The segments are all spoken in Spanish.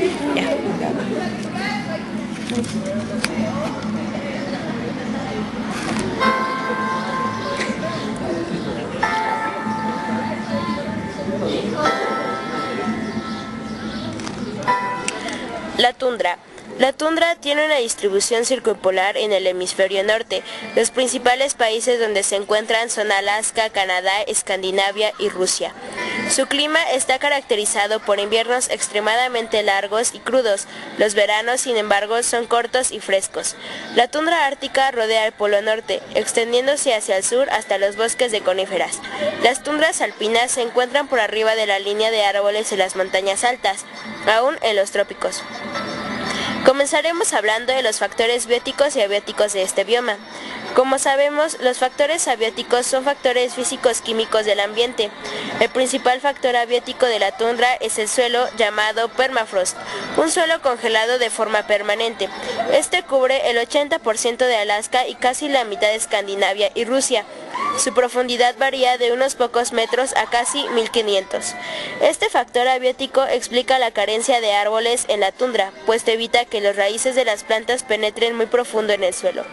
Ya. La tundra. La tundra tiene una distribución circumpolar en el hemisferio norte. Los principales países donde se encuentran son Alaska, Canadá, Escandinavia y Rusia. Su clima está caracterizado por inviernos extremadamente largos y crudos. Los veranos, sin embargo, son cortos y frescos. La tundra ártica rodea el Polo Norte, extendiéndose hacia el sur hasta los bosques de coníferas. Las tundras alpinas se encuentran por arriba de la línea de árboles en las montañas altas, aún en los trópicos. Comenzaremos hablando de los factores bióticos y abióticos de este bioma. Como sabemos, los factores abióticos son factores físicos-químicos del ambiente. El principal factor abiótico de la tundra es el suelo llamado permafrost, un suelo congelado de forma permanente. Este cubre el 80% de Alaska y casi la mitad de Escandinavia y Rusia. Su profundidad varía de unos pocos metros a casi 1500. Este factor abiótico explica la carencia de árboles en la tundra, pues evita que las raíces de las plantas penetren muy profundo en el suelo.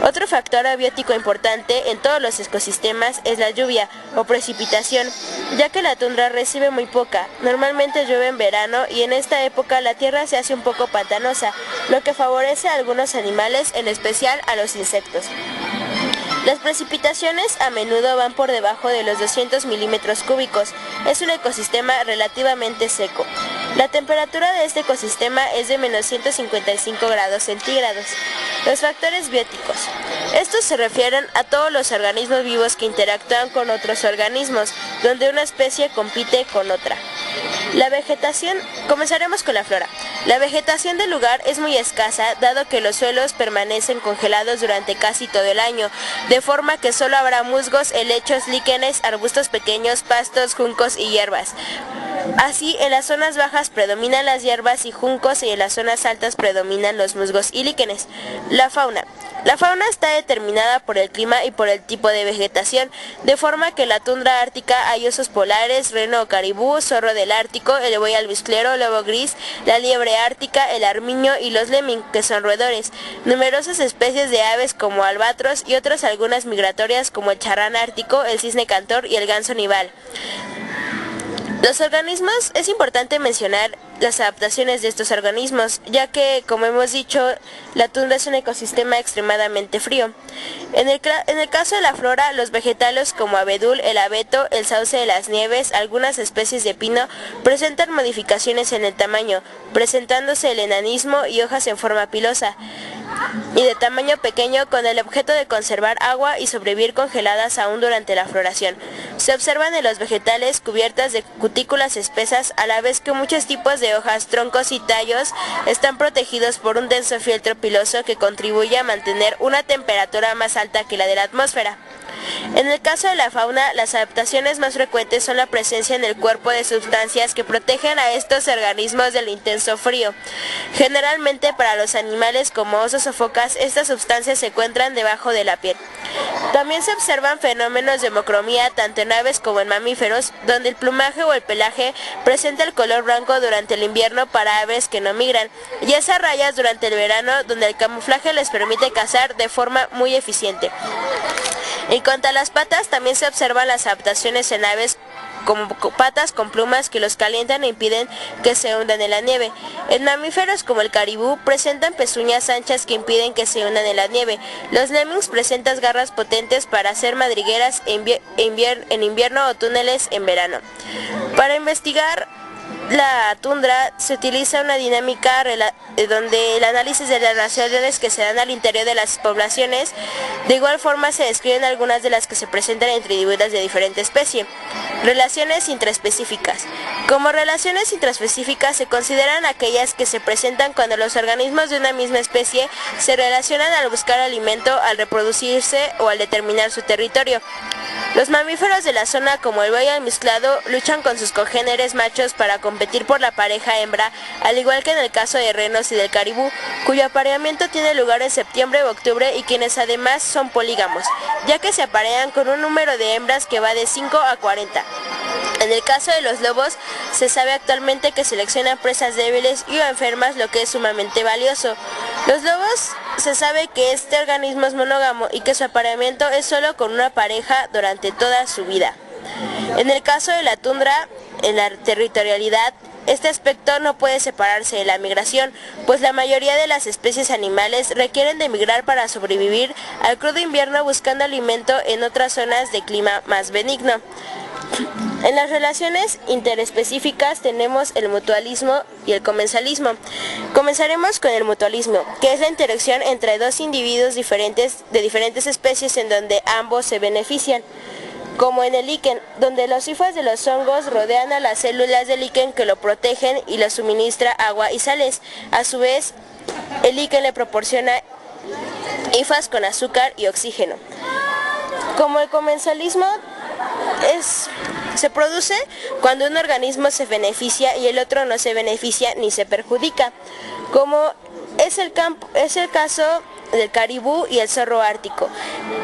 Otro factor abiótico importante en todos los ecosistemas es la lluvia o precipitación, ya que la tundra recibe muy poca. Normalmente llueve en verano y en esta época la tierra se hace un poco pantanosa, lo que favorece a algunos animales, en especial a los insectos. Las precipitaciones a menudo van por debajo de los 200 milímetros cúbicos. Es un ecosistema relativamente seco. La temperatura de este ecosistema es de menos 155 grados centígrados. Los factores bióticos. Estos se refieren a todos los organismos vivos que interactúan con otros organismos, donde una especie compite con otra. La vegetación. Comenzaremos con la flora. La vegetación del lugar es muy escasa, dado que los suelos permanecen congelados durante casi todo el año, de forma que solo habrá musgos, helechos, líquenes, arbustos pequeños, pastos, juncos y hierbas. Así, en las zonas bajas predominan las hierbas y juncos y en las zonas altas predominan los musgos y líquenes. La fauna. La fauna está determinada por el clima y por el tipo de vegetación, de forma que en la tundra ártica hay osos polares, reno o caribú, zorro del Ártico, el buey albiciclero, lobo gris, la liebre ártica, el armiño y los lemming, que son roedores, numerosas especies de aves como albatros y otras algunas migratorias como el charrán ártico, el cisne cantor y el ganso nival. Los organismos, es importante mencionar las adaptaciones de estos organismos, ya que, como hemos dicho, la tundra es un ecosistema extremadamente frío. En el caso de la flora, los vegetales como abedul, el abeto, el sauce de las nieves, algunas especies de pino, presentan modificaciones en el tamaño, presentándose el enanismo y hojas en forma pilosa, y de tamaño pequeño con el objeto de conservar agua y sobrevivir congeladas aún durante la floración. Se observan en los vegetales cubiertas de cutículas espesas, a la vez que muchos tipos de hojas, troncos y tallos están protegidos por un denso fieltro piloso que contribuye a mantener una temperatura más alta que la de la atmósfera. En el caso de la fauna, las adaptaciones más frecuentes son la presencia en el cuerpo de sustancias que protegen a estos organismos del intenso frío. Generalmente para los animales como osos o focas, estas sustancias se encuentran debajo de la piel. También se observan fenómenos de hemocromía tanto en aves como en mamíferos, donde el plumaje o el pelaje presenta el color blanco durante el invierno para aves que no migran, y esas rayas durante el verano, donde el camuflaje les permite cazar de forma muy eficiente. En cuanto a las patas, también se observan las adaptaciones en aves como patas con plumas que los calientan e impiden que se hundan en la nieve. En mamíferos como el caribú presentan pezuñas anchas que impiden que se hundan en la nieve. Los lemmings presentan garras potentes para hacer madrigueras en invierno o túneles en verano. Para investigar la tundra se utiliza una dinámica donde el análisis de las relaciones que se dan al interior de las poblaciones. De igual forma se describen algunas de las que se presentan entre individuos de diferente especie. Relaciones intraespecíficas. Como relaciones intraespecíficas se consideran aquellas que se presentan cuando los organismos de una misma especie se relacionan al buscar alimento, al reproducirse o al determinar su territorio. Los mamíferos de la zona, como el buey almizclado, luchan con sus congéneres machos para competir por la pareja hembra, al igual que en el caso de renos y del caribú, cuyo apareamiento tiene lugar en septiembre u octubre y quienes además son polígamos, ya que se aparean con un número de hembras que va de 5 a 40. En el caso de los lobos, se sabe actualmente que seleccionan presas débiles y o enfermas, lo que es sumamente valioso. Los lobos se sabe que este organismo es monógamo y que su apareamiento es solo con una pareja durante toda su vida. En el caso de la tundra, en la territorialidad, este aspecto no puede separarse de la migración, pues la mayoría de las especies animales requieren de migrar para sobrevivir al crudo invierno buscando alimento en otras zonas de clima más benigno. En las relaciones interespecíficas tenemos el mutualismo y el comensalismo. Comenzaremos con el mutualismo, que es la interacción entre dos individuos diferentes de diferentes especies en donde ambos se benefician, como en el líquen, donde las hifas de los hongos rodean a las células del líquen que lo protegen y le suministra agua y sales. A su vez, el líquen le proporciona hifas con azúcar y oxígeno. Como el comensalismo se produce cuando un organismo se beneficia y el otro no se beneficia ni se perjudica, como es el caso del caribú y el zorro ártico.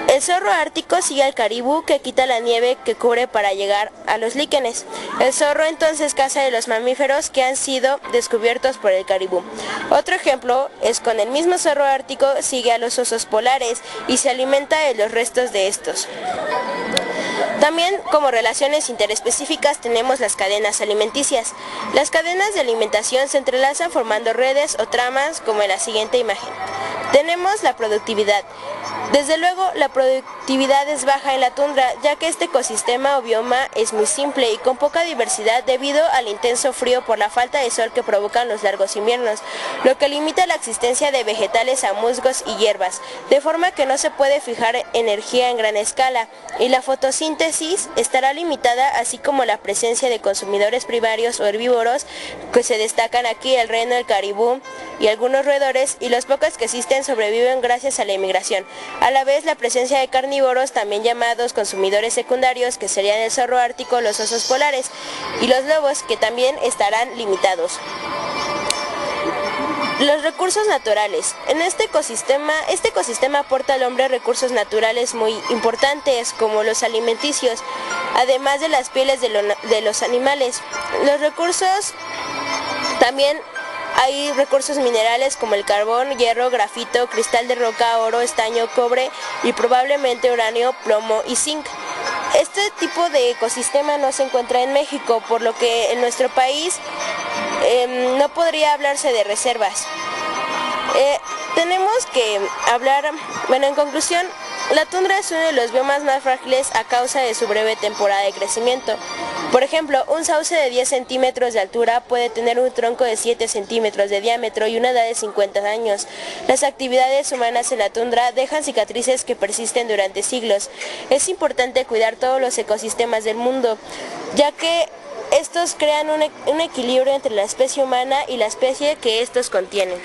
El zorro ártico sigue al caribú, que quita la nieve que cubre para llegar a los líquenes. El zorro entonces caza de los mamíferos que han sido descubiertos por el caribú. Otro ejemplo es con el mismo zorro ártico sigue a los osos polares y se alimenta de los restos de estos. También como relaciones interespecíficas tenemos las cadenas alimenticias. Las cadenas de alimentación se entrelazan formando redes o tramas como en la siguiente imagen. Tenemos la productividad. Desde luego, la productividad es baja en la tundra, ya que este ecosistema o bioma es muy simple y con poca diversidad debido al intenso frío por la falta de sol que provocan los largos inviernos, lo que limita la existencia de vegetales a musgos y hierbas, de forma que no se puede fijar energía en gran escala, y la fotosíntesis estará limitada, así como la presencia de consumidores primarios o herbívoros, que se destacan aquí el reno, el caribú y algunos roedores, y los pocos que existen sobreviven gracias a la inmigración. A la vez, la presencia de carnívoros, también llamados consumidores secundarios, que serían el zorro ártico, los osos polares y los lobos, que también estarán limitados. Los recursos naturales. En este ecosistema aporta al hombre recursos naturales muy importantes, como los alimenticios, además de las pieles de los animales. Los recursos también hay recursos minerales como el carbón, hierro, grafito, cristal de roca, oro, estaño, cobre y probablemente uranio, plomo y zinc. Este tipo de ecosistema no se encuentra en México, por lo que en nuestro país no podría hablarse de reservas. Tenemos que hablar, en conclusión, la tundra es uno de los biomas más frágiles a causa de su breve temporada de crecimiento. Por ejemplo, un sauce de 10 centímetros de altura puede tener un tronco de 7 centímetros de diámetro y una edad de 50 años. Las actividades humanas en la tundra dejan cicatrices que persisten durante siglos. Es importante cuidar todos los ecosistemas del mundo, ya que estos crean un equilibrio entre la especie humana y la especie que estos contienen.